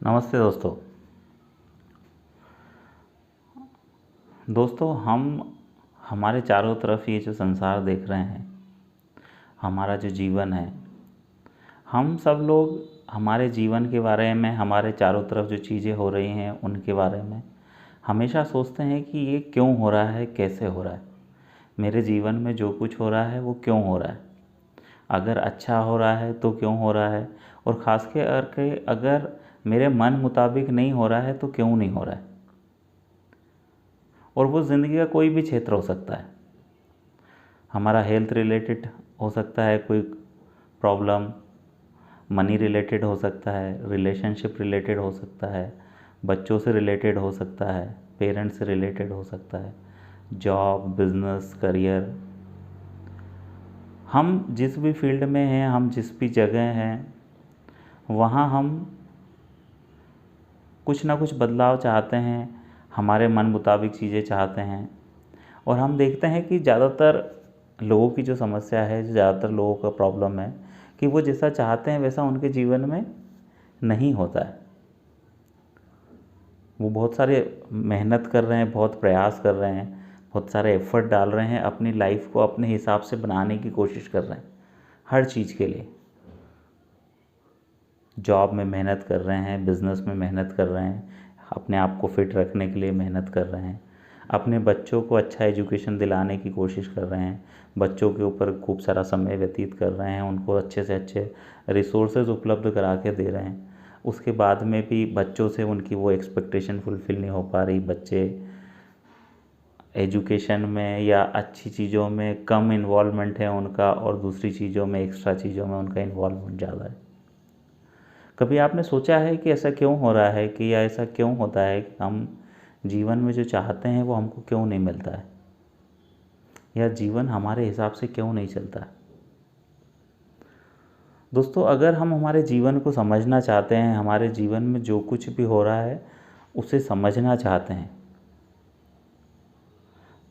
नमस्ते दोस्तों हम हमारे चारों तरफ ये जो संसार देख रहे हैं, हमारा जो जीवन है, हम सब लोग हमारे जीवन के बारे में, हमारे चारों तरफ जो चीज़ें हो रही हैं उनके बारे में हमेशा सोचते हैं कि ये क्यों हो रहा है, कैसे हो रहा है। मेरे जीवन में जो कुछ हो रहा है वो क्यों हो रहा है, अगर अच्छा हो रहा है तो क्यों हो रहा है, और ख़ास करके अगर मेरे मन मुताबिक नहीं हो रहा है तो क्यों नहीं हो रहा है। और वो ज़िंदगी का कोई भी क्षेत्र हो सकता है। हमारा हेल्थ रिलेटेड हो सकता है, कोई प्रॉब्लम मनी रिलेटेड हो सकता है, रिलेशनशिप रिलेटेड हो सकता है, बच्चों से रिलेटेड हो सकता है, पेरेंट्स से रिलेटेड हो सकता है, जॉब, बिजनेस, करियर। हम जिस भी फील्ड में हैं, हम जिस भी जगह हैं, वहाँ हम कुछ ना कुछ बदलाव चाहते हैं, हमारे मन मुताबिक चीज़ें चाहते हैं। और हम देखते हैं कि ज़्यादातर लोगों की जो समस्या है, ज़्यादातर लोगों का प्रॉब्लम है कि वो जैसा चाहते हैं वैसा उनके जीवन में नहीं होता है। वो बहुत सारे मेहनत कर रहे हैं, बहुत प्रयास कर रहे हैं, बहुत सारे एफर्ट डाल रहे हैं, अपनी लाइफ को अपने हिसाब से बनाने की कोशिश कर रहे हैं हर चीज़ के लिए। जॉब में मेहनत कर रहे हैं, बिज़नेस में मेहनत कर रहे हैं, अपने आप को फिट रखने के लिए मेहनत कर रहे हैं, अपने बच्चों को अच्छा एजुकेशन दिलाने की कोशिश कर रहे हैं, बच्चों के ऊपर खूब सारा समय व्यतीत कर रहे हैं, उनको अच्छे से अच्छे रिसोर्सेज उपलब्ध करा के दे रहे हैं। उसके बाद में भी बच्चों से उनकी वो एक्सपेक्टेशन फुलफ़िल नहीं हो पा रही। बच्चे एजुकेशन में या अच्छी चीज़ों में कम इन्वॉल्वमेंट है उनका, और दूसरी चीज़ों में, एक्स्ट्रा चीज़ों में उनका इन्वॉल्वमेंट ज़्यादा है। कभी आपने सोचा है कि ऐसा क्यों हो रहा है, कि या ऐसा क्यों होता है कि हम जीवन में जो चाहते हैं वो हमको क्यों नहीं मिलता है, या जीवन हमारे हिसाब से क्यों नहीं चलता है। दोस्तों, अगर हम हमारे जीवन को समझना चाहते हैं, हमारे जीवन में जो कुछ भी हो रहा है उसे समझना चाहते हैं,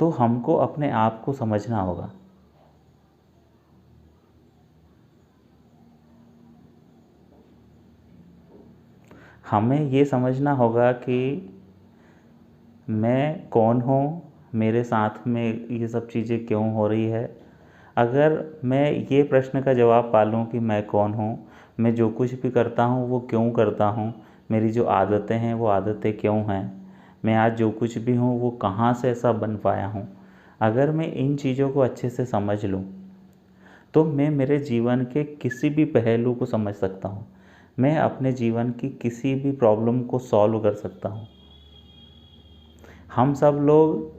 तो हमको अपने आप को समझना होगा। हमें ये समझना होगा कि मैं कौन हूँ, मेरे साथ में ये सब चीज़ें क्यों हो रही है। अगर मैं ये प्रश्न का जवाब पा लूँ कि मैं कौन हूँ, मैं जो कुछ भी करता हूँ वो क्यों करता हूँ, मेरी जो आदतें हैं वो आदतें क्यों हैं, मैं आज जो कुछ भी हूँ वो कहाँ से ऐसा बन पाया हूँ, अगर मैं इन चीज़ों को अच्छे से समझ लूँ तो मैं मेरे जीवन के किसी भी पहलू को समझ सकता हूँ। मैं अपने जीवन की किसी भी प्रॉब्लम को सॉल्व कर सकता हूँ। हम सब लोग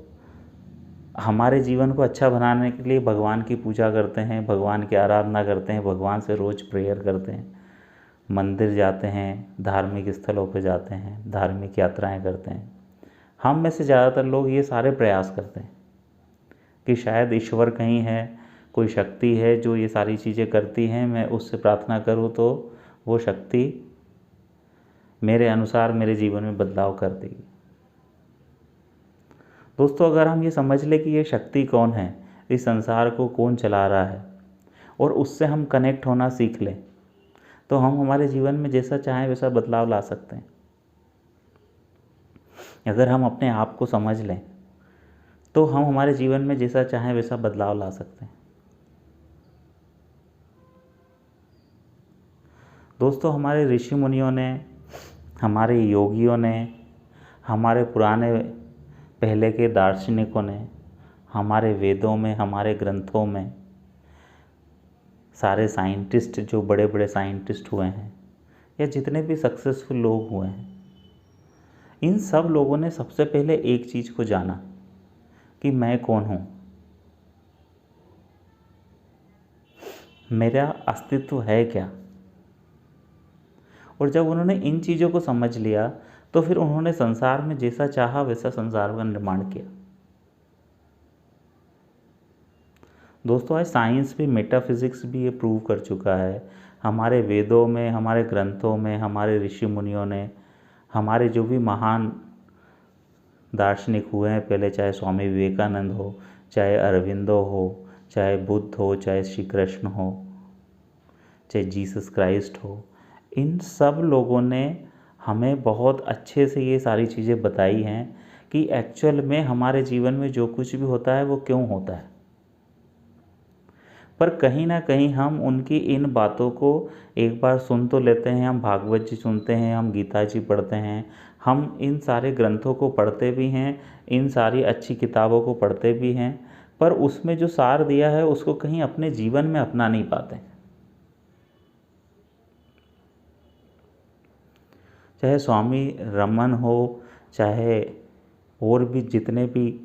हमारे जीवन को अच्छा बनाने के लिए भगवान की पूजा करते हैं, भगवान की आराधना करते हैं, भगवान से रोज़ प्रेयर करते हैं, मंदिर जाते हैं, धार्मिक स्थलों पर जाते हैं, धार्मिक यात्राएं करते हैं। हम में से ज़्यादातर लोग ये सारे प्रयास करते हैं कि शायद ईश्वर कहीं है, कोई शक्ति है जो ये सारी चीज़ें करती हैं, मैं उससे प्रार्थना करूँ तो वो शक्ति मेरे अनुसार मेरे जीवन में बदलाव कर देगी। दोस्तों, अगर हम ये समझ लें कि ये शक्ति कौन है, इस संसार को कौन चला रहा है, और उससे हम कनेक्ट होना सीख लें, तो हम हमारे जीवन में जैसा चाहें वैसा बदलाव ला सकते हैं। अगर हम अपने आप को समझ लें तो हम हमारे जीवन में जैसा चाहें वैसा बदलाव ला सकते हैं। दोस्तों, हमारे ऋषि मुनियों ने, हमारे योगियों ने, हमारे पुराने पहले के दार्शनिकों ने, हमारे वेदों में, हमारे ग्रंथों में, सारे साइंटिस्ट, जो बड़े बड़े साइंटिस्ट हुए हैं या जितने भी सक्सेसफुल लोग हुए हैं, इन सब लोगों ने सबसे पहले एक चीज़ को जाना कि मैं कौन हूँ, मेरा अस्तित्व है क्या। और जब उन्होंने इन चीज़ों को समझ लिया तो फिर उन्होंने संसार में जैसा चाहा वैसा संसार का निर्माण किया। दोस्तों, आज साइंस भी, मेटाफिज़िक्स भी ये प्रूव कर चुका है। हमारे वेदों में, हमारे ग्रंथों में, हमारे ऋषि मुनियों ने, हमारे जो भी महान दार्शनिक हुए हैं पहले, चाहे स्वामी विवेकानंद हो, चाहे अरविंदो हो, चाहे बुद्ध हो, चाहे श्री कृष्ण हो, चाहे जीसस क्राइस्ट हो, इन सब लोगों ने हमें बहुत अच्छे से ये सारी चीज़ें बताई हैं कि एक्चुअल में हमारे जीवन में जो कुछ भी होता है वो क्यों होता है। पर कहीं ना कहीं हम उनकी इन बातों को एक बार सुन तो लेते हैं, हम भागवत जी सुनते हैं, हम गीता जी पढ़ते हैं, हम इन सारे ग्रंथों को पढ़ते भी हैं, इन सारी अच्छी किताबों को पढ़ते भी हैं, पर उसमें जो सार दिया है उसको कहीं अपने जीवन में अपना नहीं पाते। चाहे स्वामी रमन हो, चाहे और भी जितने भी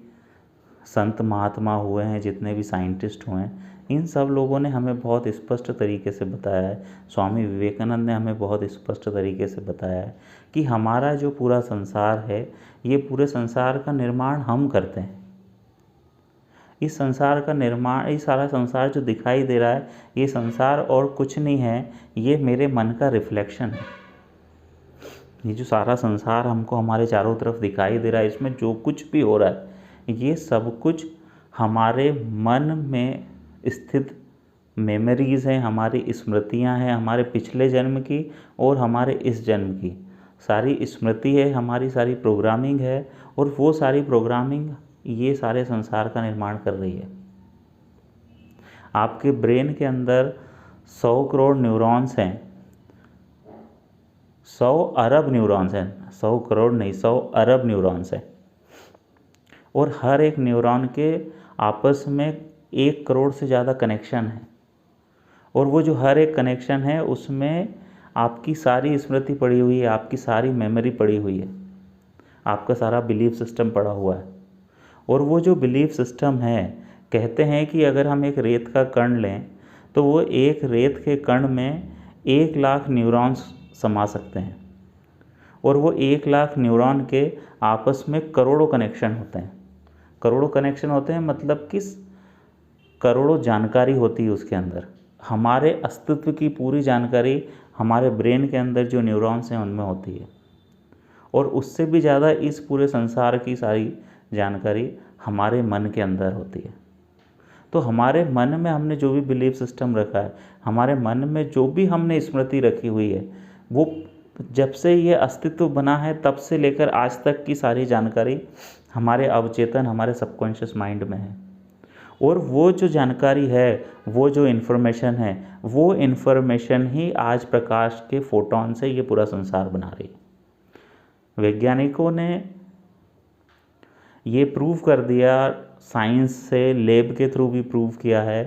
संत महात्मा हुए हैं, जितने भी साइंटिस्ट हुए हैं, इन सब लोगों ने हमें बहुत स्पष्ट तरीके से बताया है। स्वामी विवेकानंद ने हमें बहुत स्पष्ट तरीके से बताया है कि हमारा जो पूरा संसार है, ये पूरे संसार का निर्माण हम करते हैं। इस संसार का निर्माण, ये सारा संसार जो दिखाई दे रहा है, ये संसार और कुछ नहीं है, ये मेरे मन का रिफ्लेक्शन है। ये जो सारा संसार हमको हमारे चारों तरफ दिखाई दे रहा है, इसमें जो कुछ भी हो रहा है, ये सब कुछ हमारे मन में स्थित मेमोरीज़ हैं, हमारी स्मृतियां हैं, हमारे पिछले जन्म की और हमारे इस जन्म की सारी स्मृति है, हमारी सारी प्रोग्रामिंग है, और वो सारी प्रोग्रामिंग ये सारे संसार का निर्माण कर रही है। आपके ब्रेन के अंदर 100 करोड़ न्यूरॉन्स हैं, 100 अरब न्यूरॉन्स हैं, 100 करोड़ नहीं, 100 अरब न्यूरॉन्स हैं, और हर एक न्यूरॉन के आपस में 1 करोड़ से ज़्यादा कनेक्शन है, और वो जो हर एक कनेक्शन है उसमें आपकी सारी स्मृति पड़ी हुई है, आपकी सारी मेमोरी पड़ी हुई है, आपका सारा बिलीफ सिस्टम पड़ा हुआ है। और वो जो बिलीफ सिस्टम है, कहते हैं कि अगर हम एक रेत का कण लें तो वो एक रेत के कण में 1 लाख न्यूरॉन्स समा सकते हैं, और वो 1 लाख न्यूरॉन के आपस में करोड़ों कनेक्शन होते हैं। करोड़ों कनेक्शन होते हैं मतलब कि करोड़ों जानकारी होती है उसके अंदर। हमारे अस्तित्व की पूरी जानकारी हमारे ब्रेन के अंदर जो न्यूरॉन्स हैं उनमें होती है, और उससे भी ज़्यादा इस पूरे संसार की सारी जानकारी हमारे मन के अंदर होती है। तो हमारे मन में हमने जो भी बिलीफ सिस्टम रखा है, हमारे मन में जो भी हमने स्मृति रखी हुई है, वो जब से ये अस्तित्व बना है तब से लेकर आज तक की सारी जानकारी हमारे अवचेतन, हमारे सबकॉन्शियस माइंड में है। और वो जो जानकारी है, वो जो इन्फॉर्मेशन है, वो इन्फॉर्मेशन ही आज प्रकाश के फोटोन से ये पूरा संसार बना रही है। वैज्ञानिकों ने ये प्रूव कर दिया, साइंस से लैब के थ्रू भी प्रूव किया है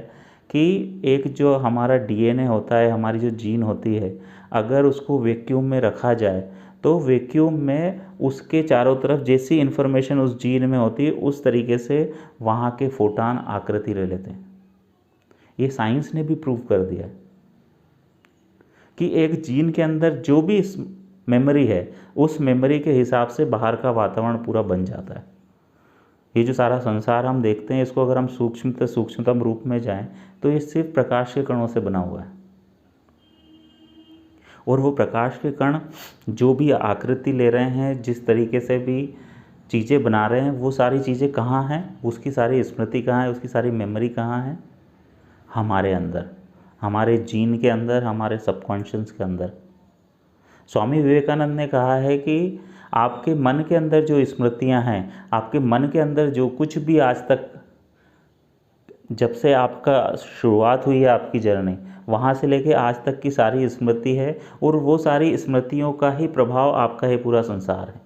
कि एक जो हमारा डीएनए होता है, हमारी जो जीन होती है, अगर उसको वैक्यूम में रखा जाए तो वैक्यूम में उसके चारों तरफ जैसी इन्फॉर्मेशन उस जीन में होती है, उस तरीके से वहाँ के फोटॉन आकृति ले लेते हैं। ये साइंस ने भी प्रूव कर दिया है कि एक जीन के अंदर जो भी मेमोरी है, उस मेमोरी के हिसाब से बाहर का वातावरण पूरा बन जाता है। ये जो सारा संसार हम देखते हैं, इसको अगर हम सूक्ष्मतम रूप में जाएं तो ये सिर्फ प्रकाश के कणों से बना हुआ है, और वो प्रकाश के कण जो भी आकृति ले रहे हैं, जिस तरीके से भी चीज़ें बना रहे हैं, वो सारी चीज़ें कहाँ हैं, उसकी सारी स्मृति कहाँ है, उसकी सारी मेमोरी कहाँ है? हमारे अंदर, हमारे जीन के अंदर, हमारे सबकॉन्शियस के अंदर। स्वामी विवेकानंद ने कहा है कि आपके मन के अंदर जो स्मृतियां हैं, आपके मन के अंदर जो कुछ भी आज तक, जब से आपका शुरुआत हुई है आपकी जर्नी, वहाँ से लेके आज तक की सारी स्मृति है, और वो सारी स्मृतियों का ही प्रभाव आपका ये पूरा संसार है।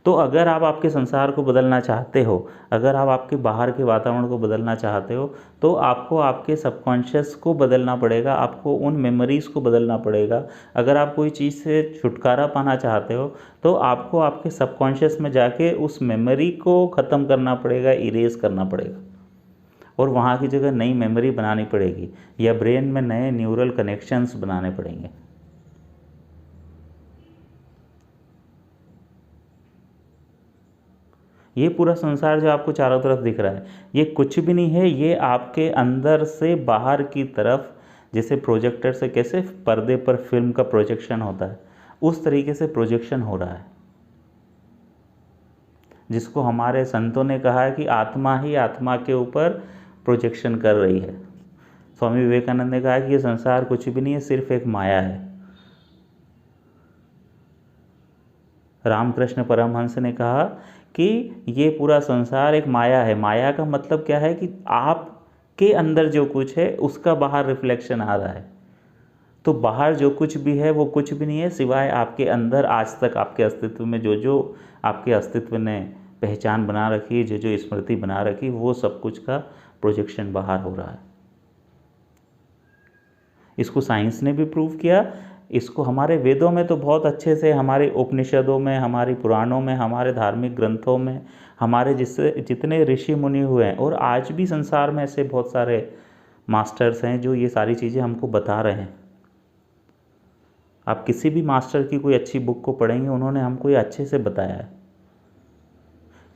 तो अगर आप आपके संसार को बदलना चाहते हो, अगर आप आपके बाहर के वातावरण को बदलना चाहते हो, तो आपको आपके सबकॉन्शियस को बदलना पड़ेगा, आपको उन मेमोरीज़ को बदलना पड़ेगा। अगर आप कोई चीज़ से छुटकारा पाना चाहते हो, तो आपको आपके सबकॉन्शियस में जाके उस मेमोरी को ख़त्म करना पड़ेगा, इरेज करना पड़ेगा, और वहाँ की जगह नई मेमोरी बनानी पड़ेगी, या ब्रेन में नए न्यूरल कनेक्शंस बनाने पड़ेंगे। ये पूरा संसार जो आपको चारों तरफ दिख रहा है, ये कुछ भी नहीं है, ये आपके अंदर से बाहर की तरफ, जैसे प्रोजेक्टर से कैसे पर्दे पर फिल्म का प्रोजेक्शन होता है, उस तरीके से प्रोजेक्शन हो रहा है, जिसको हमारे संतों ने कहा है कि आत्मा ही आत्मा के ऊपर प्रोजेक्शन कर रही है। स्वामी विवेकानंद ने कहा कि ये संसार कुछ भी नहीं है, सिर्फ एक माया है। रामकृष्ण परमहंस ने कहा कि ये पूरा संसार एक माया है। माया का मतलब क्या है कि आपके अंदर जो कुछ है उसका बाहर रिफ्लेक्शन आ रहा है। तो बाहर जो कुछ भी है वो कुछ भी नहीं है सिवाय आपके अंदर आज तक आपके अस्तित्व में जो जो आपके अस्तित्व ने पहचान बना रखी है, जो जो स्मृति बना रखी, वो सब कुछ का प्रोजेक्शन बाहर हो रहा है। इसको साइंस ने भी प्रूव किया। इसको हमारे वेदों में तो बहुत अच्छे से, हमारे उपनिषदों में, हमारी पुराणों में, हमारे धार्मिक ग्रंथों में, हमारे जितने ऋषि मुनि हुए हैं, और आज भी संसार में ऐसे बहुत सारे मास्टर्स हैं जो ये सारी चीज़ें हमको बता रहे हैं। आप किसी भी मास्टर की कोई अच्छी बुक को पढ़ेंगे, उन्होंने हमको ये अच्छे से बताया है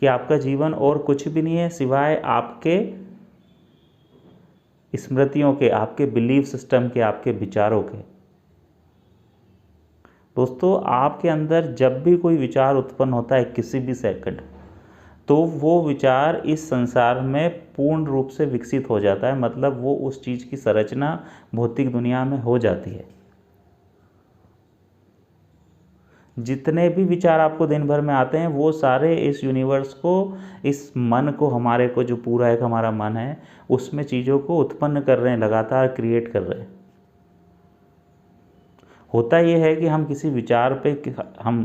कि आपका जीवन और कुछ भी नहीं है सिवाय आपके स्मृतियों के, आपके बिलीफ सिस्टम के, आपके विचारों के। दोस्तों, आपके अंदर जब भी कोई विचार उत्पन्न होता है किसी भी सेकंड, तो वो विचार इस संसार में पूर्ण रूप से विकसित हो जाता है। मतलब वो उस चीज़ की संरचना भौतिक दुनिया में हो जाती है। जितने भी विचार आपको दिन भर में आते हैं वो सारे इस यूनिवर्स को, इस मन को, हमारे को जो पूरा एक हमारा मन है उसमें चीज़ों को उत्पन्न कर रहे हैं, लगातार क्रिएट कर रहे हैं। होता ये है कि हम किसी विचार पे हम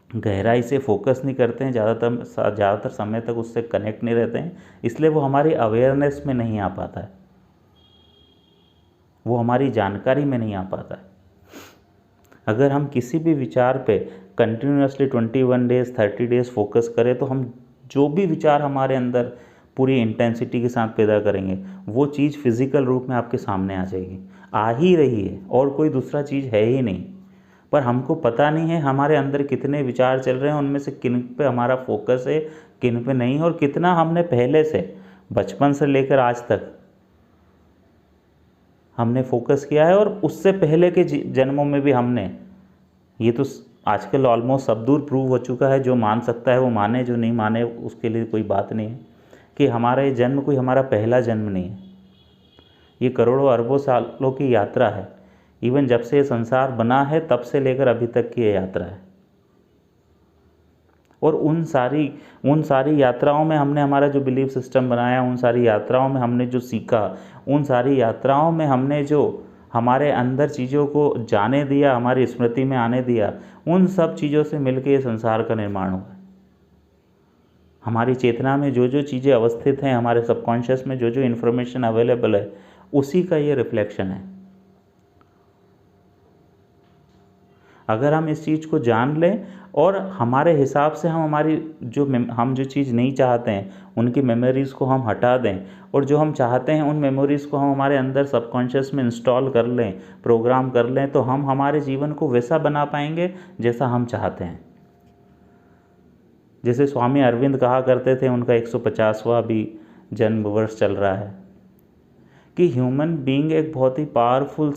गहराई से फोकस नहीं करते हैं, ज़्यादातर समय तक उससे कनेक्ट नहीं रहते हैं, इसलिए वो हमारी अवेयरनेस में नहीं आ पाता है, वो हमारी जानकारी में नहीं आ पाता है। अगर हम किसी भी विचार पे कंटिन्यूसली 21 डेज़ 30 डेज़ फोकस करें तो हम जो भी विचार हमारे अंदर पूरी इंटेंसिटी के साथ पैदा करेंगे वो चीज़ फिज़िकल रूप में आपके सामने आ जाएगी, आ ही रही है, और कोई दूसरा चीज़ है ही नहीं। पर हमको पता नहीं है हमारे अंदर कितने विचार चल रहे हैं, उनमें से किन पे हमारा फोकस है, किन पे नहीं, और कितना हमने पहले से बचपन से लेकर आज तक हमने फोकस किया है, और उससे पहले के जन्मों में भी हमने। ये तो आजकल ऑलमोस्ट सब दूर प्रूव हो चुका है। जो मान सकता है वो माने, जो नहीं माने उसके लिए कोई बात नहीं है, कि हमारा ये जन्म कोई हमारा पहला जन्म नहीं है। ये करोड़ों अरबों सालों की यात्रा है। इवन जब से ये संसार बना है तब से लेकर अभी तक की ये यात्रा है। और उन सारी यात्राओं में हमने हमारा जो बिलीफ सिस्टम बनाया, उन सारी यात्राओं में हमने जो सीखा, उन सारी यात्राओं में हमने जो हमारे अंदर चीज़ों को जाने दिया, हमारी स्मृति में आने दिया, उन सब चीज़ों से मिलकर ये संसार का निर्माण हुआ है। हमारी चेतना में जो जो चीज़ें अवस्थित हैं, हमारे सबकॉन्शियस में जो जो इन्फॉर्मेशन अवेलेबल है, उसी का ये रिफ्लेक्शन है। अगर हम इस चीज़ को जान लें और हमारे हिसाब से हम जो चीज़ नहीं चाहते हैं उनकी मेमोरीज़ को हम हटा दें, और जो हम चाहते हैं उन मेमोरीज़ को हम हमारे अंदर सबकॉन्शियस में इंस्टॉल कर लें, प्रोग्राम कर लें, तो हम हमारे जीवन को वैसा बना पाएंगे जैसा हम चाहते हैं। जैसे स्वामी अरविंद कहा करते थे, उनका 150वां भी जन्म वर्ष चल रहा है, कि ह्यूमन बीइंग एक बहुत ही पावरफुल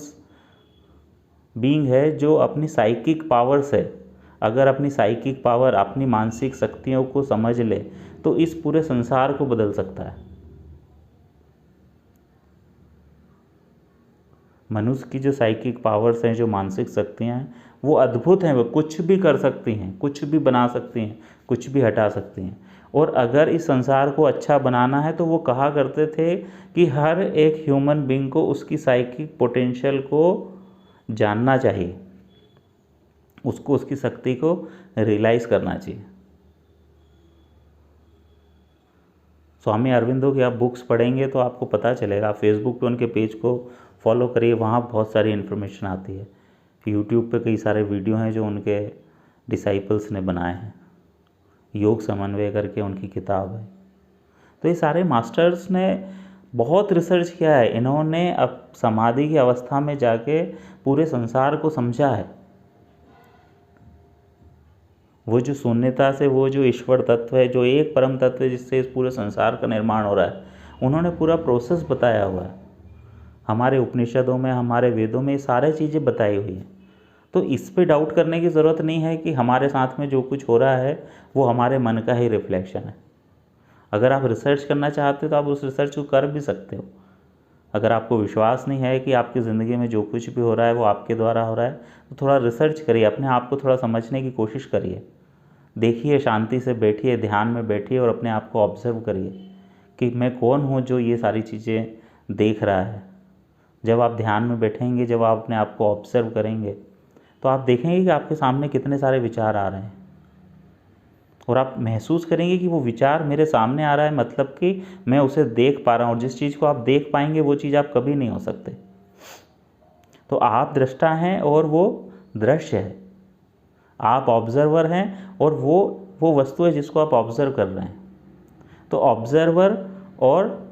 बीइंग है जो अपनी साइकिक पावर से, अगर अपनी साइकिक पावर, अपनी मानसिक शक्तियों को समझ ले तो इस पूरे संसार को बदल सकता है। मनुष्य की जो साइकिक पावर्स हैं, जो मानसिक शक्तियाँ हैं, वो अद्भुत हैं। वो कुछ भी कर सकती हैं, कुछ भी बना सकती हैं, कुछ भी हटा सकती हैं। और अगर इस संसार को अच्छा बनाना है तो वो कहा करते थे कि हर एक ह्यूमन बीइंग को उसकी साइकिक पोटेंशियल को जानना चाहिए, उसको उसकी शक्ति को रियलाइज़ करना चाहिए। स्वामी अरविंदो की आप बुक्स पढ़ेंगे तो आपको पता चलेगा। फेसबुक पे उनके पेज को फॉलो करिए, वहाँ बहुत सारी इन्फॉर्मेशन आती है। यूट्यूब पे कई सारे वीडियो हैं जो उनके डिसाइपल्स ने बनाए हैं। योग समन्वय करके उनकी किताब है। तो ये सारे मास्टर्स ने बहुत रिसर्च किया है। इन्होंने अब समाधि की अवस्था में जाके पूरे संसार को समझा है। वो जो शून्यता से, वो जो ईश्वर तत्व है, जो एक परम तत्व है जिससे इस पूरे संसार का निर्माण हो रहा है, उन्होंने पूरा प्रोसेस बताया हुआ है। हमारे उपनिषदों में, हमारे वेदों में ये सारी चीज़ें बताई हुई हैं। तो इस पे डाउट करने की ज़रूरत नहीं है कि हमारे साथ में जो कुछ हो रहा है वो हमारे मन का ही रिफ्लेक्शन है। अगर आप रिसर्च करना चाहते हो तो आप उस रिसर्च को कर भी सकते हो, अगर आपको विश्वास नहीं है कि आपकी ज़िंदगी में जो कुछ भी हो रहा है वो आपके द्वारा हो रहा है, तो थोड़ा रिसर्च करिए, अपने आप को थोड़ा समझने की कोशिश करिए। देखिए, शांति से बैठिए, ध्यान में बैठिए और अपने आप को ऑब्ज़र्व करिए कि मैं कौन हूँ जो ये सारी चीज़ें देख रहा है। जब आप ध्यान में बैठेंगे, जब आप अपने आप को ऑब्ज़र्व करेंगे, तो आप देखेंगे कि आपके सामने कितने सारे विचार आ रहे हैं और आप महसूस करेंगे कि वो विचार मेरे सामने आ रहा है, मतलब कि मैं उसे देख पा रहा हूँ। और जिस चीज़ को आप देख पाएंगे वो चीज़ आप कभी नहीं हो सकते। तो आप दृष्टा हैं और वो दृश्य है। आप ऑब्जर्वर हैं और वो वस्तु है जिसको आप ऑब्जर्व कर रहे हैं। तो ऑब्जर्वर और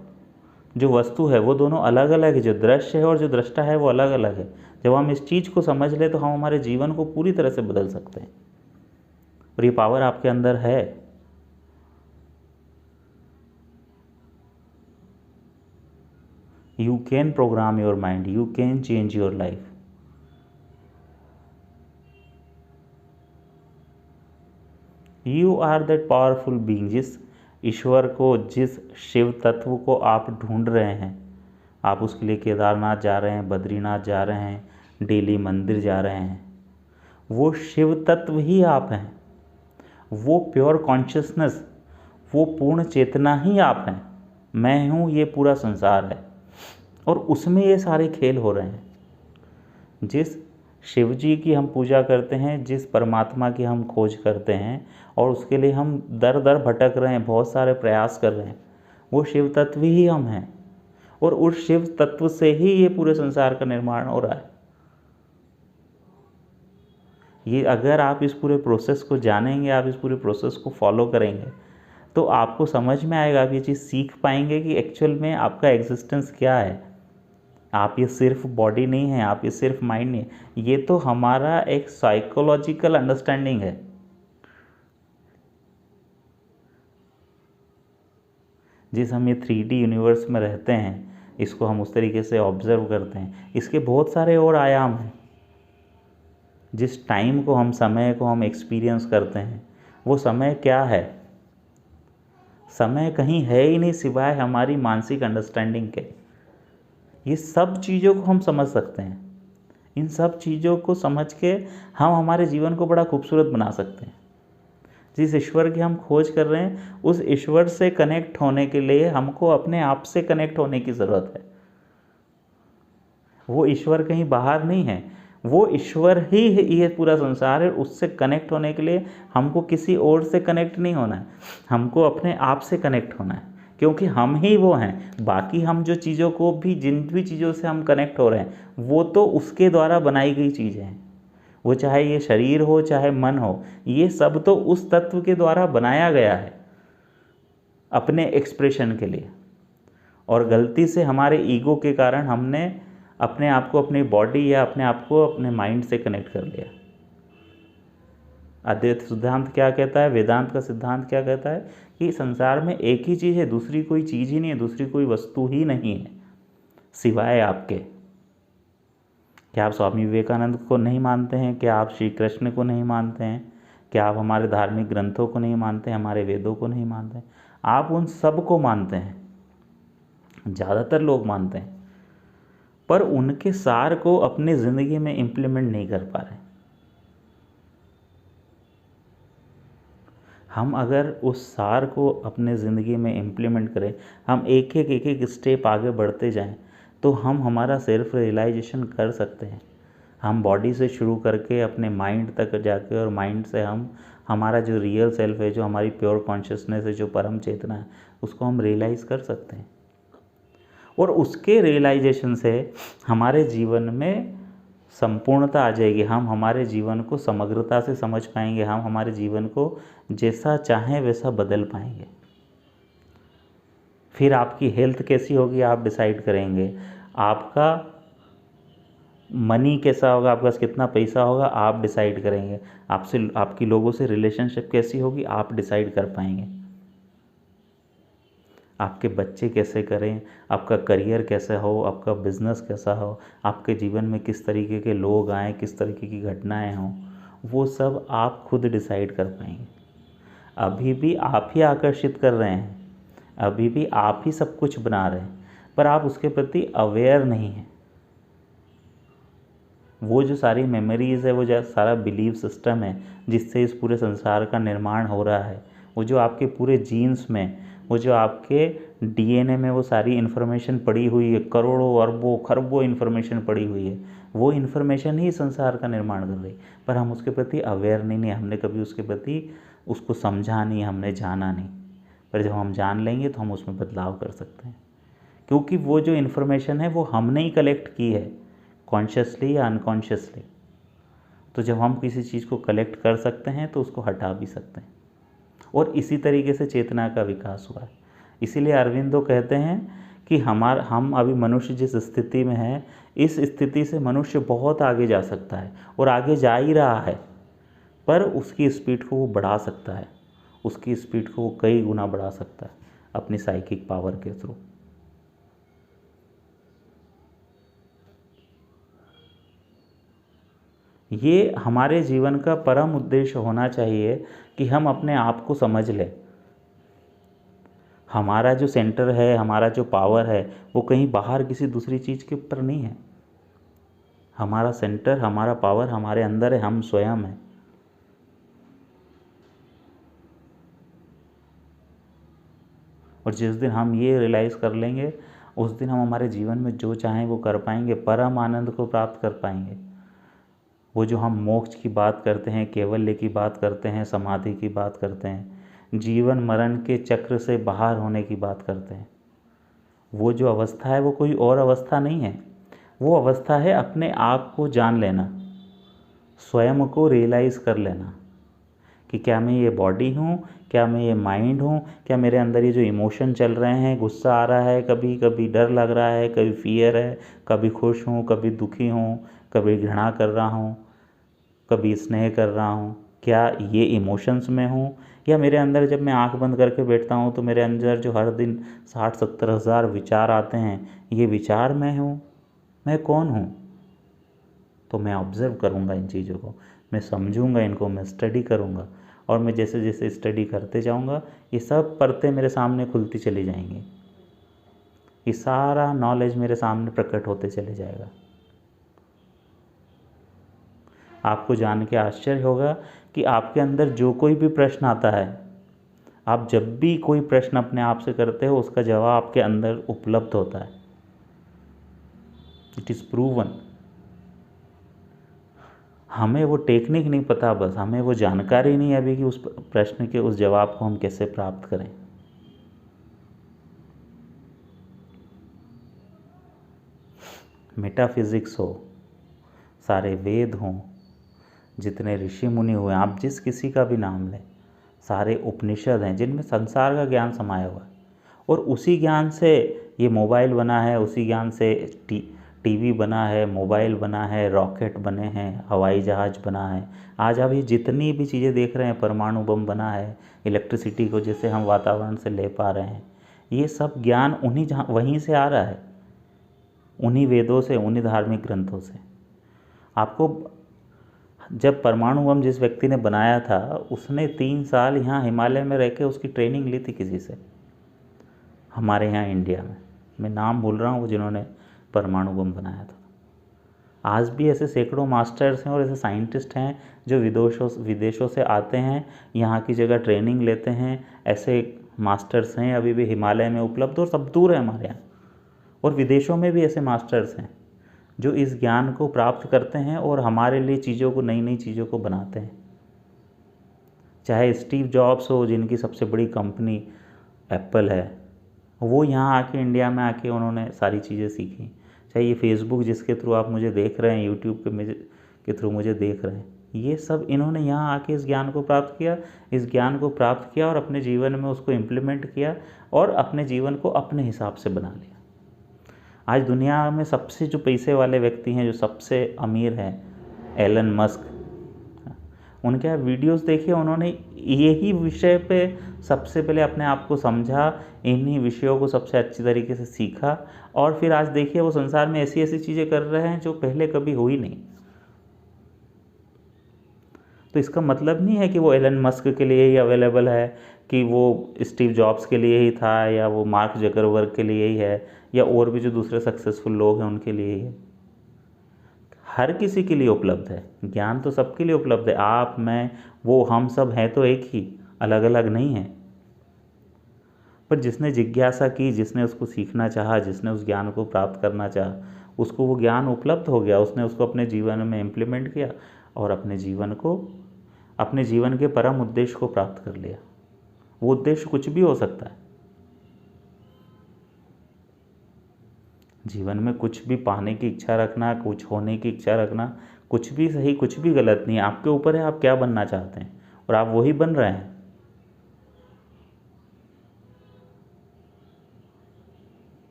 जो वस्तु है वो दोनों अलग अलग है, जो दृश्य है और जो दृष्टा है वो अलग अलग है। जब हम इस चीज़ को समझ लें तो हम हमारे जीवन को पूरी तरह से बदल सकते हैं और ये पावर आपके अंदर है। You can program your mind, you can change your life. You are that powerful being। जिस ईश्वर को, जिस शिव तत्व को आप ढूंढ रहे हैं, आप उसके लिए केदारनाथ जा रहे हैं, बद्रीनाथ जा रहे हैं, डेली मंदिर जा रहे हैं, वो शिव तत्व ही आप हैं। वो प्योर कॉन्शियसनेस, वो पूर्ण चेतना ही आप हैं। मैं हूँ, ये पूरा संसार है और उसमें ये सारे खेल हो रहे हैं। जिस शिव जी की हम पूजा करते हैं, जिस परमात्मा की हम खोज करते हैं और उसके लिए हम दर दर भटक रहे हैं, बहुत सारे प्रयास कर रहे हैं, वो शिव तत्व ही हम हैं और उस शिव तत्व से ही ये पूरे संसार का निर्माण हो रहा है। ये अगर आप इस पूरे प्रोसेस को जानेंगे, आप इस पूरे प्रोसेस को फॉलो करेंगे, तो आपको समझ में आएगा, आप ये चीज़ सीख पाएंगे कि एक्चुअल में आपका एग्जिस्टेंस क्या है। आप ये सिर्फ बॉडी नहीं है, आप ये सिर्फ माइंड नहीं है, ये तो हमारा एक साइकोलॉजिकल अंडरस्टैंडिंग है। जिस हम ये 3D यूनिवर्स में रहते हैं, इसको हम उस तरीके से ऑब्जर्व करते हैं। इसके बहुत सारे और आयाम हैं। जिस टाइम को हम, समय को हम एक्सपीरियंस करते हैं, वो समय क्या है? समय कहीं है ही नहीं सिवाय हमारी मानसिक अंडरस्टैंडिंग के। ये सब चीज़ों को हम समझ सकते हैं। इन सब चीज़ों को समझ के हम हमारे जीवन को बड़ा खूबसूरत बना सकते हैं। जिस ईश्वर की हम खोज कर रहे हैं, उस ईश्वर से कनेक्ट होने के लिए हमको अपने आप से कनेक्ट होने की ज़रूरत है। वो ईश्वर कहीं बाहर नहीं है, वो ईश्वर ही ये पूरा संसार है। उससे कनेक्ट होने के लिए हमको किसी और से कनेक्ट नहीं होना है, हमको अपने आप से कनेक्ट होना है, क्योंकि हम ही वो हैं। बाकी हम जो चीज़ों को भी, जिन भी चीज़ों से हम कनेक्ट हो रहे हैं, वो तो उसके द्वारा बनाई गई चीज़ें हैं। वो चाहे ये शरीर हो, चाहे मन हो, ये सब तो उस तत्व के द्वारा बनाया गया है अपने एक्सप्रेशन के लिए। और गलती से हमारे ईगो के कारण हमने अपने आप को, अपनी बॉडी या अपने आप को अपने माइंड से कनेक्ट कर लिया। अद्वैत सिद्धांत क्या कहता है, वेदांत का सिद्धांत क्या कहता है कि संसार में एक ही चीज़ है, दूसरी कोई चीज़ ही नहीं है, दूसरी कोई वस्तु ही नहीं है सिवाय आपके। क्या आप स्वामी विवेकानंद को नहीं मानते हैं? क्या आप श्री कृष्ण को नहीं मानते हैं? क्या आप हमारे धार्मिक ग्रंथों को नहीं मानते हैं, हमारे वेदों को नहीं मानते हैं? आप उन सब को मानते हैं, ज़्यादातर लोग मानते हैं, पर उनके सार को अपनी ज़िंदगी में इम्प्लीमेंट नहीं कर पा रहे। हम अगर उस सार को अपने ज़िंदगी में इम्प्लीमेंट करें, हम एक एक स्टेप आगे बढ़ते जाएं, तो हम हमारा सेल्फ रियलाइजेशन कर सकते हैं। हम बॉडी से शुरू करके अपने माइंड तक जाके, और माइंड से हम हमारा जो रियल सेल्फ है, जो हमारी प्योर कॉन्शियसनेस है, जो परम चेतना है, उसको हम रियलाइज़ कर सकते हैं। और उसके रियलाइजेशन से हमारे जीवन में संपूर्णता आ जाएगी। हम हमारे जीवन को समग्रता से समझ पाएंगे, हम हमारे जीवन को जैसा चाहें वैसा बदल पाएंगे। फिर आपकी हेल्थ कैसी होगी आप डिसाइड करेंगे, आपका मनी कैसा होगा, आपके पास कितना पैसा होगा आप डिसाइड करेंगे, आपसे, आपकी लोगों से रिलेशनशिप कैसी होगी आप डिसाइड कर पाएंगे। आपके बच्चे कैसे करें, आपका करियर कैसा हो, आपका बिजनेस कैसा हो, आपके जीवन में किस तरीके के लोग आएँ, किस तरीके की घटनाएं हों, वो सब आप खुद डिसाइड कर पाएंगे। अभी भी आप ही आकर्षित कर रहे हैं, अभी भी आप ही सब कुछ बना रहे हैं, पर आप उसके प्रति अवेयर नहीं हैं। वो जो सारी मेमोरीज़ है, वो जो सारा बिलीफ सिस्टम है जिससे इस पूरे संसार का निर्माण हो रहा है, वो जो आपके पूरे जीन्स में, वो जो आपके डीएनए में वो सारी इन्फॉर्मेशन पड़ी हुई है, करोड़ों अरबों खरबों इन्फॉर्मेशन पड़ी हुई है, वो इन्फॉर्मेशन ही संसार का निर्माण कर रही, पर हम उसके प्रति अवेयर नहीं, हमने कभी उसके प्रति उसको समझा नहीं, हमने जाना नहीं। पर जब हम जान लेंगे तो हम उसमें बदलाव कर सकते हैं, क्योंकि वो जो इन्फॉर्मेशन है वो हमने ही कलेक्ट की है, कॉन्शियसली या अनकॉन्शियसली। तो जब हम किसी चीज़ को कलेक्ट कर सकते हैं तो उसको हटा भी सकते हैं, और इसी तरीके से चेतना का विकास हुआ है। इसीलिए अरविंदो कहते हैं कि हम अभी मनुष्य जिस स्थिति में है, इस स्थिति से मनुष्य बहुत आगे जा सकता है, और आगे जा ही रहा है, पर उसकी स्पीड को वो बढ़ा सकता है, उसकी स्पीड को वो कई गुना बढ़ा सकता है अपनी साइकिक पावर के थ्रू। ये हमारे जीवन का परम उद्देश्य होना चाहिए कि हम अपने आप को समझ लें। हमारा जो सेंटर है, हमारा जो पावर है, वो कहीं बाहर किसी दूसरी चीज़ के ऊपर नहीं है। हमारा सेंटर, हमारा पावर हमारे अंदर है, हम स्वयं हैं। और जिस दिन हम ये रियलाइज़ कर लेंगे, उस दिन हम हमारे जीवन में जो चाहें वो कर पाएंगे, परम आनंद को प्राप्त कर पाएंगे। वो जो हम मोक्ष की बात करते हैं, कैवल्य की बात करते हैं, समाधि की बात करते हैं, जीवन मरण के चक्र से बाहर होने की बात करते हैं, वो जो अवस्था है वो कोई और अवस्था नहीं है। वो अवस्था है अपने आप को जान लेना, स्वयं को रियलाइज़ कर लेना कि क्या मैं ये बॉडी हूँ, क्या मैं ये माइंड हूँ, क्या मेरे अंदर ये जो इमोशन चल रहे हैं, गुस्सा आ रहा है, कभी कभी डर लग रहा है, कभी फियर है, कभी खुश हूँ, कभी दुखी हूँ, कभी घृणा कर रहा हूँ, कभी स्नेह कर रहा हूँ, क्या ये इमोशंस में हूँ, या मेरे अंदर जब मैं आंख बंद करके बैठता हूँ तो मेरे अंदर जो हर दिन 60-70 हज़ार विचार आते हैं, ये विचार मैं हूँ, मैं कौन हूँ? तो मैं ऑब्ज़र्व करूँगा इन चीज़ों को, मैं समझूँगा इनको, मैं स्टडी करूँगा, और मैं जैसे जैसे स्टडी करते जाऊँगा ये सब परतें मेरे सामने खुलती चली जाएंगी, ये सारा नॉलेज मेरे सामने प्रकट होते चले जाएगा। आपको जान के आश्चर्य होगा कि आपके अंदर जो कोई भी प्रश्न आता है, आप जब भी कोई प्रश्न अपने आप से करते हो उसका जवाब आपके अंदर उपलब्ध होता है। It is proven. हमें वो टेक्निक नहीं पता, बस हमें वो जानकारी नहीं है अभी कि उस प्रश्न के उस जवाब को हम कैसे प्राप्त करें। मेटाफिज़िक्स हो, सारे वेद हों, जितने ऋषि मुनि हुए, आप जिस किसी का भी नाम लें, सारे उपनिषद हैं जिनमें संसार का ज्ञान समाया हुआ है, और उसी ज्ञान से ये मोबाइल बना है, उसी ज्ञान से टीवी बना है, मोबाइल बना है, रॉकेट बने हैं, हवाई जहाज़ बना है। आज आप ये जितनी भी चीज़ें देख रहे हैं, परमाणु बम बना है, इलेक्ट्रिसिटी को जैसे हम वातावरण से ले पा रहे हैं, ये सब ज्ञान वहीं से आ रहा है, उन्हीं वेदों से, उन्हीं धार्मिक ग्रंथों से। आपको जब परमाणु बम जिस व्यक्ति ने बनाया था, उसने 3 साल यहाँ हिमालय में रह के उसकी ट्रेनिंग ली थी किसी से, हमारे यहाँ इंडिया में। मैं नाम भूल रहा हूँ वो जिन्होंने परमाणु बम बनाया था। आज भी ऐसे सैकड़ों मास्टर्स हैं और ऐसे साइंटिस्ट हैं जो विदेशों से आते हैं, यहाँ की जगह ट्रेनिंग लेते हैं। ऐसे मास्टर्स हैं अभी भी हिमालय में उपलब्ध, और सब दूर है हमारे यहाँ, और विदेशों में भी ऐसे मास्टर्स हैं जो इस ज्ञान को प्राप्त करते हैं और हमारे लिए चीज़ों को, नई नई चीज़ों को बनाते हैं। चाहे स्टीव जॉब्स हो, जिनकी सबसे बड़ी कंपनी एप्पल है, वो यहाँ आके, इंडिया में आके उन्होंने सारी चीज़ें सीखी। चाहे ये फेसबुक जिसके थ्रू आप मुझे देख रहे हैं, यूट्यूब के थ्रू मुझे देख रहे हैं, ये सब इन्होंने यहाँ आके इस ज्ञान को प्राप्त किया, इस ज्ञान को प्राप्त किया और अपने जीवन में उसको इम्प्लीमेंट किया और अपने जीवन को अपने हिसाब से बना लिया। आज दुनिया में सबसे जो पैसे वाले व्यक्ति हैं, जो सबसे अमीर हैं, एलन मस्क, उनके आप वीडियोस देखिए, उन्होंने यही विषय पे सबसे पहले अपने आप को समझा, इन्हीं विषयों को सबसे अच्छी तरीके से सीखा, और फिर आज देखिए वो संसार में ऐसी ऐसी चीज़ें कर रहे हैं जो पहले कभी हुई नहीं। तो इसका मतलब नहीं है कि वो एलन मस्क के लिए ही अवेलेबल है, कि वो स्टीव जॉब्स के लिए ही था, या वो मार्क जकरबर्ग के लिए ही है, या और भी जो दूसरे सक्सेसफुल लोग हैं उनके लिए ही है। हर किसी के लिए उपलब्ध है, ज्ञान तो सबके लिए उपलब्ध है। आप, मैं, वो, हम सब हैं तो एक ही, अलग अलग नहीं हैं। पर जिसने जिज्ञासा की, जिसने उसको सीखना चाहा, जिसने उस ज्ञान को प्राप्त करना चाहा, उसको वो ज्ञान उपलब्ध हो गया, उसने उसको अपने जीवन में इम्प्लीमेंट किया और अपने जीवन के परम उद्देश्य को प्राप्त कर लिया। वो उद्देश्य कुछ भी हो सकता है। जीवन में कुछ भी पाने की इच्छा रखना, कुछ होने की इच्छा रखना, कुछ भी सही, कुछ भी गलत नहीं है। आपके ऊपर है आप क्या बनना चाहते हैं, और आप वही बन रहे हैं।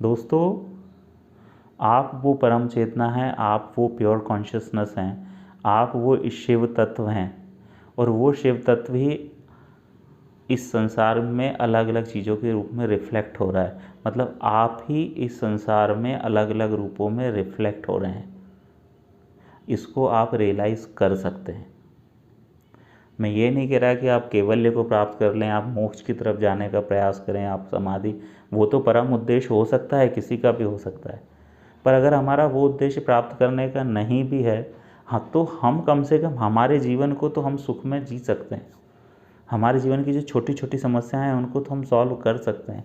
दोस्तों, आप वो परम चेतना है, आप वो प्योर कॉन्शियसनेस हैं, आप वो शिव तत्व हैं, और वो शिव तत्व ही इस संसार में अलग अलग चीज़ों के रूप में रिफ्लेक्ट हो रहा है। मतलब आप ही इस संसार में अलग अलग रूपों में रिफ्लेक्ट हो रहे हैं। इसको आप रियलाइज़ कर सकते हैं। मैं ये नहीं कह रहा कि आप कैवल्य को प्राप्त कर लें, आप मोक्ष की तरफ जाने का प्रयास करें, आप समाधि, वो तो परम उद्देश्य हो सकता है, किसी का भी हो सकता है। पर अगर हमारा वो उद्देश्य प्राप्त करने का नहीं भी है, हाँ, तो हम कम से कम हमारे जीवन को तो हम सुख में जी सकते हैं। हमारे जीवन की जो छोटी छोटी समस्याएं हैं उनको तो हम सॉल्व कर सकते हैं।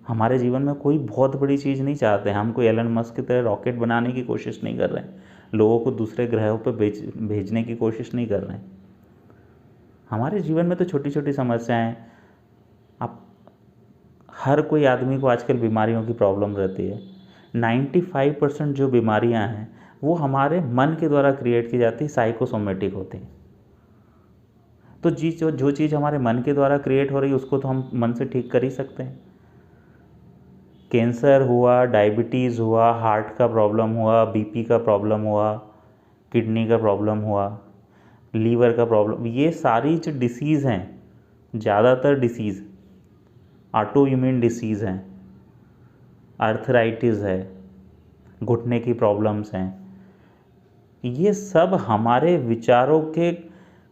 हमारे जीवन में कोई बहुत बड़ी चीज़ नहीं चाहते हैं। हम कोई एलन मस्क की तरह रॉकेट बनाने की कोशिश नहीं कर रहे हैं, लोगों को दूसरे ग्रहों पर भेजने की कोशिश नहीं कर रहे हैं। हमारे जीवन में तो छोटी छोटी समस्याएं, आप, हर कोई आदमी को आजकल बीमारियों की प्रॉब्लम रहती है। 95% जो बीमारियां हैं वो हमारे मन के द्वारा क्रिएट की जाती है, साइकोसोमेटिक होती हैं। तो जो चीज़ हमारे मन के द्वारा क्रिएट हो रही है उसको तो हम मन से ठीक कर ही सकते हैं। कैंसर हुआ, डायबिटीज़ हुआ, हार्ट का प्रॉब्लम हुआ, बीपी का प्रॉब्लम हुआ, किडनी का प्रॉब्लम हुआ, लीवर का प्रॉब्लम, ये सारी जो डिसीज़ हैं, ज़्यादातर डिसीज़ ऑटो इम्यून डिसीज़ हैं, आर्थराइटिस है, घुटने की प्रॉब्लम्स हैं, ये सब हमारे विचारों के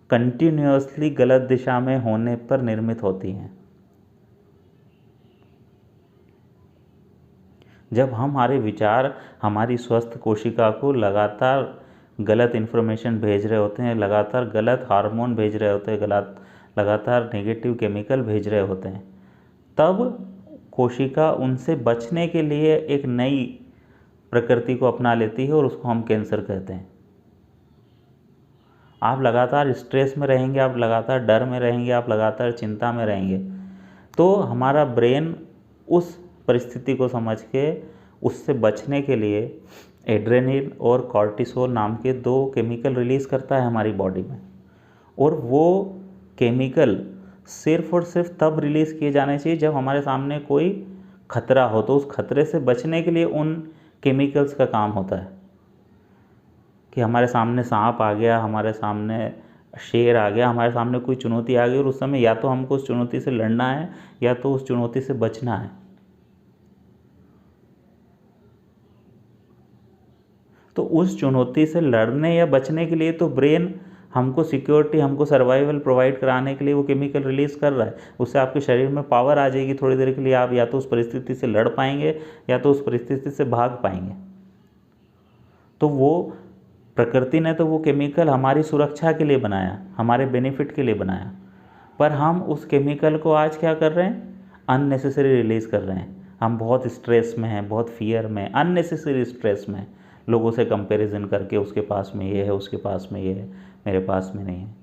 कंटिन्यूअसली गलत दिशा में होने पर निर्मित होती हैं। जब हमारे विचार हमारी स्वस्थ कोशिका को लगातार गलत इन्फॉर्मेशन भेज रहे होते हैं, लगातार गलत हार्मोन भेज रहे होते हैं, लगातार नेगेटिव केमिकल भेज रहे होते हैं, तब कोशिका उनसे बचने के लिए एक नई प्रकृति को अपना लेती है और उसको हम कैंसर कहते हैं। आप लगातार स्ट्रेस में रहेंगे, आप लगातार डर में रहेंगे, आप लगातार चिंता में रहेंगे, तो हमारा ब्रेन उस परिस्थिति को समझ के उससे बचने के लिए एड्रेनलिन और कॉर्टिसोल नाम के 2 केमिकल रिलीज़ करता है हमारी बॉडी में। और वो केमिकल सिर्फ और सिर्फ तब रिलीज़ किए जाने चाहिए जब हमारे सामने कोई खतरा हो। तो उस खतरे से बचने के लिए उन केमिकल्स का काम होता है कि हमारे सामने सांप आ गया, हमारे सामने शेर आ गया, हमारे सामने कोई चुनौती आ गई, और उस समय या तो हमको उस चुनौती से लड़ना है या तो उस चुनौती से बचना है। तो उस चुनौती से लड़ने या बचने के लिए तो ब्रेन हमको सिक्योरिटी, हमको सर्वाइवल प्रोवाइड कराने के लिए वो केमिकल रिलीज़ कर रहा है। उससे आपके शरीर में पावर आ जाएगी थोड़ी देर के लिए, आप या तो उस परिस्थिति से लड़ पाएंगे या तो उस परिस्थिति से भाग पाएंगे। तो वो प्रकृति ने तो वो केमिकल हमारी सुरक्षा के लिए बनाया, हमारे बेनिफिट के लिए बनाया, पर हम उस केमिकल को आज क्या कर रहे हैं, अननेसेसरी रिलीज़ कर रहे हैं। हम बहुत स्ट्रेस में हैं, बहुत फियर में, अननेसेसरी स्ट्रेस में, लोगों से कंपैरिजन करके उसके पास में ये है, उसके पास में ये है, मेरे पास में नहीं है।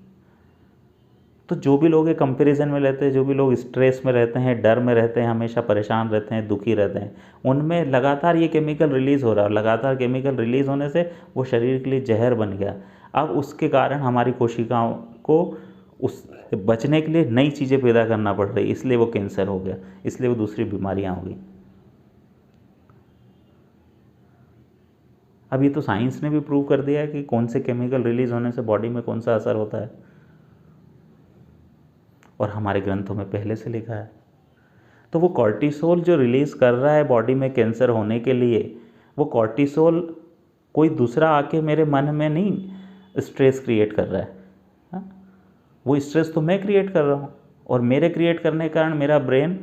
तो जो भी लोग कंपैरिजन में रहते हैं, जो भी लोग स्ट्रेस में रहते हैं, डर में रहते हैं, हमेशा परेशान रहते हैं, दुखी रहते हैं, उनमें लगातार ये केमिकल रिलीज़ हो रहा है। लगातार केमिकल रिलीज़ होने से वो शरीर के लिए जहर बन गया। अब उसके कारण हमारी कोशिकाओं को उससे बचने के लिए नई चीज़ें पैदा करना पड़ रही, इसलिए वो कैंसर हो गया, इसलिए वो दूसरी बीमारियाँ हो गई। अब ये तो साइंस ने भी प्रूव कर दिया है कि कौन से केमिकल रिलीज़ होने से बॉडी में कौन सा असर होता है, और हमारे ग्रंथों में पहले से लिखा है। तो वो कॉर्टिसोल जो रिलीज़ कर रहा है बॉडी में कैंसर होने के लिए, वो कॉर्टिसोल कोई दूसरा आके मेरे मन में नहीं स्ट्रेस क्रिएट कर रहा है। हाँ? वो स्ट्रेस तो मैं क्रिएट कर रहा हूँ, और मेरे क्रिएट करने के कारण मेरा ब्रेन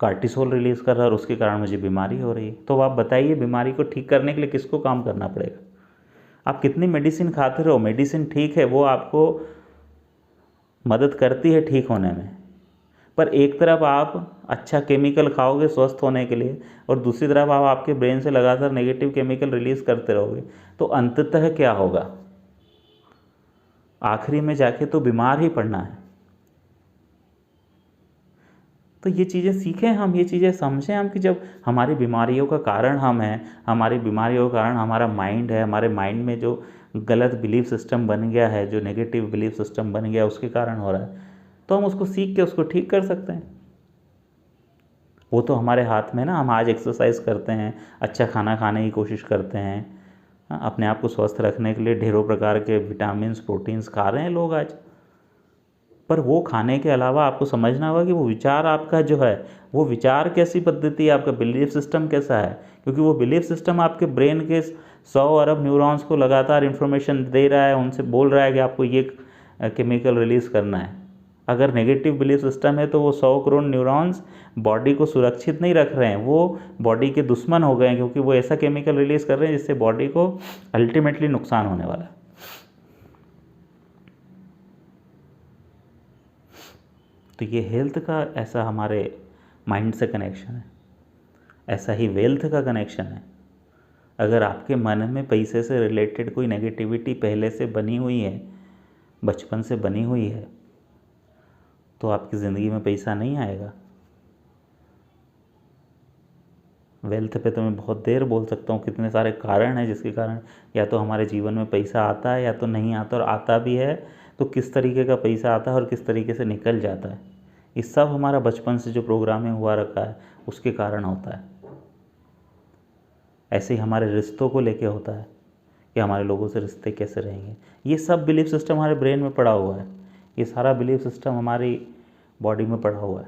कार्टिसोल रिलीज़ कर रहा है और उसके कारण मुझे बीमारी हो रही है। तो आप बताइए, बीमारी को ठीक करने के लिए किसको काम करना पड़ेगा? आप कितनी मेडिसिन खाते रहो, मेडिसिन ठीक है, वो आपको मदद करती है ठीक होने में, पर एक तरफ आप अच्छा केमिकल खाओगे स्वस्थ होने के लिए, और दूसरी तरफ आप आपके ब्रेन से लगातार नेगेटिव केमिकल रिलीज़ करते रहोगे, तो अंततः क्या होगा? आखिरी में जाके तो बीमार ही पड़ना है। तो ये चीज़ें सीखें हम, ये चीज़ें समझें हम कि जब हमारी बीमारियों का कारण हम हैं, हमारी बीमारियों का कारण हमारा माइंड है, हमारे माइंड में जो गलत बिलीफ सिस्टम बन गया है, जो नेगेटिव बिलीफ सिस्टम बन गया, उसके कारण हो रहा है, तो हम उसको सीख के उसको ठीक कर सकते हैं। वो तो हमारे हाथ में ना। हम आज एक्सरसाइज करते हैं, अच्छा खाना खाने की कोशिश करते हैं, अपने आप को स्वस्थ रखने के लिए ढेरों प्रकार के विटामिन्स प्रोटीन्स खा रहे हैं लोग आज, पर वो खाने के अलावा आपको समझना होगा कि वो विचार आपका जो है, वो विचार कैसी पद्धति है, आपका बिलीफ सिस्टम कैसा है, क्योंकि वो बिलीफ सिस्टम आपके ब्रेन के 100 अरब न्यूरॉन्स को लगातार इन्फॉर्मेशन दे रहा है, उनसे बोल रहा है कि आपको ये केमिकल रिलीज़ करना है। अगर नेगेटिव बिलीफ सिस्टम है तो वो 100 करोड़ न्यूरॉन्स बॉडी को सुरक्षित नहीं रख रहे हैं, वो बॉडी के दुश्मन हो गए हैं, क्योंकि वो ऐसा केमिकल रिलीज़ कर रहे हैं जिससे बॉडी को अल्टीमेटली नुकसान होने वाला है। तो ये हेल्थ का ऐसा हमारे माइंड से कनेक्शन है, ऐसा ही वेल्थ का कनेक्शन है। अगर आपके मन में पैसे से रिलेटेड कोई नेगेटिविटी पहले से बनी हुई है, बचपन से बनी हुई है, तो आपकी ज़िंदगी में पैसा नहीं आएगा। वेल्थ पे तो मैं बहुत देर बोल सकता हूँ, कितने सारे कारण हैं जिसके कारण या तो हमारे जीवन में पैसा आता है या तो नहीं आता, और आता भी है तो किस तरीके का पैसा आता है और किस तरीके से निकल जाता है। ये सब हमारा बचपन से जो प्रोग्रामिंग हुआ रखा है उसके कारण होता है। ऐसे ही हमारे रिश्तों को लेके होता है कि हमारे लोगों से रिश्ते कैसे रहेंगे। ये सब बिलीफ सिस्टम हमारे ब्रेन में पड़ा हुआ है, ये सारा बिलीफ सिस्टम हमारी बॉडी में पड़ा हुआ है।